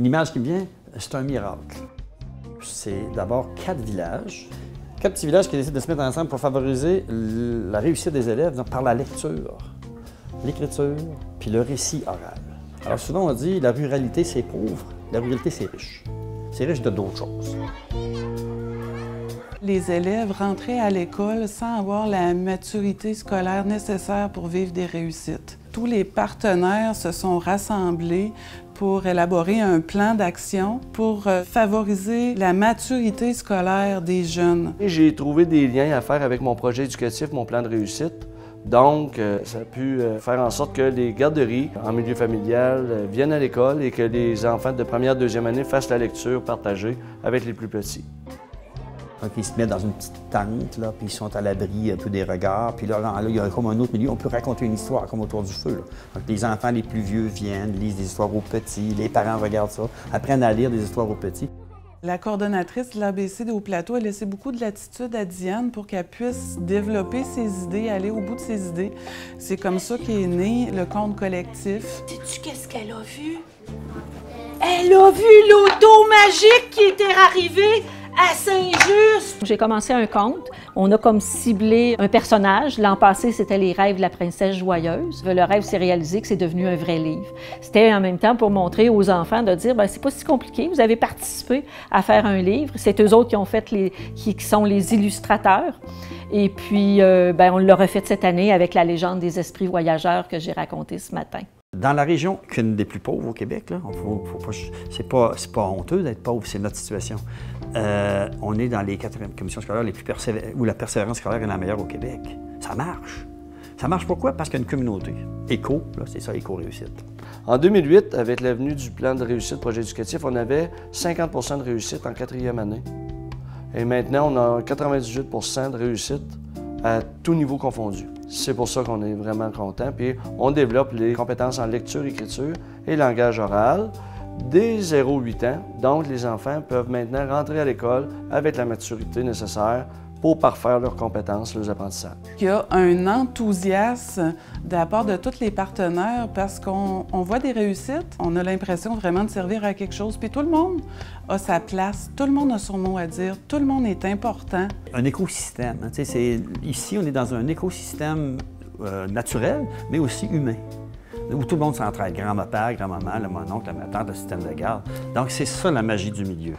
L'image qui me vient, c'est un miracle. C'est d'abord 4 villages, 4 petits villages qui décident de se mettre ensemble pour favoriser la réussite des élèves par la lecture, l'écriture, puis le récit oral. Alors souvent on dit la ruralité c'est pauvre, la ruralité c'est riche. C'est riche de d'autres choses. Les élèves rentraient à l'école sans avoir la maturité scolaire nécessaire pour vivre des réussites. Tous les partenaires se sont rassemblés pour élaborer un plan d'action pour favoriser la maturité scolaire des jeunes. J'ai trouvé des liens à faire avec mon projet éducatif, mon plan de réussite. Donc, ça a pu faire en sorte que les garderies en milieu familial viennent à l'école et que les enfants de première, deuxième année fassent la lecture partagée avec les plus petits. Donc, ils se mettent dans une petite tente, là, puis ils sont à l'abri un peu des regards. Puis là, il y a comme un autre milieu, on peut raconter une histoire comme autour du feu. Là. Donc, les enfants les plus vieux viennent, lisent des histoires aux petits, les parents regardent ça, apprennent à lire des histoires aux petits. La coordonnatrice de l'ABC de Haut-Plateau a laissé beaucoup de latitude à Diane pour qu'elle puisse développer ses idées, aller au bout de ses idées. C'est comme ça qu'est né le conte collectif. Sais-tu qu'est-ce qu'elle a vu? Elle a vu l'auto magique qui était arrivé à Saint-Just! J'ai commencé un conte. On a comme ciblé un personnage. L'an passé, c'était les rêves de la princesse joyeuse. Le rêve s'est réalisé que c'est devenu un vrai livre. C'était en même temps pour montrer aux enfants de dire, bien, c'est pas si compliqué. Vous avez participé à faire un livre. C'est eux autres qui ont fait qui sont les illustrateurs. Et puis, on l'a refait cette année avec la légende des esprits voyageurs que j'ai racontée ce matin. Dans la région, qu'une des plus pauvres au Québec, c'est pas honteux d'être pauvre, c'est notre situation. On est dans les 4 commissions scolaires les plus où la persévérance scolaire est la meilleure au Québec. Ça marche. Ça marche pourquoi? Parce qu'il y a une communauté. Éco, là, c'est ça, éco-réussite. En 2008, avec l'avenue du plan de réussite projet éducatif, on avait 50 % de réussite en 4e année. Et maintenant, on a 98 % de réussite à tout niveau confondu. C'est pour ça qu'on est vraiment content. Puis on développe les compétences en lecture, écriture et langage oral dès 0-8 ans. Donc les enfants peuvent maintenant rentrer à l'école avec la maturité nécessaire pour parfaire leurs compétences, leurs apprentissages. Il y a un enthousiasme de la part de tous les partenaires parce qu'on voit des réussites. On a l'impression vraiment de servir à quelque chose. Puis tout le monde a sa place, tout le monde a son mot à dire, tout le monde est important. Un écosystème. Hein, ici, on est dans un écosystème naturel, mais aussi humain, où tout le monde s'entraide. Grand-papa, grand-maman, le mononcle, la tante, le système de garde. Donc c'est ça la magie du milieu.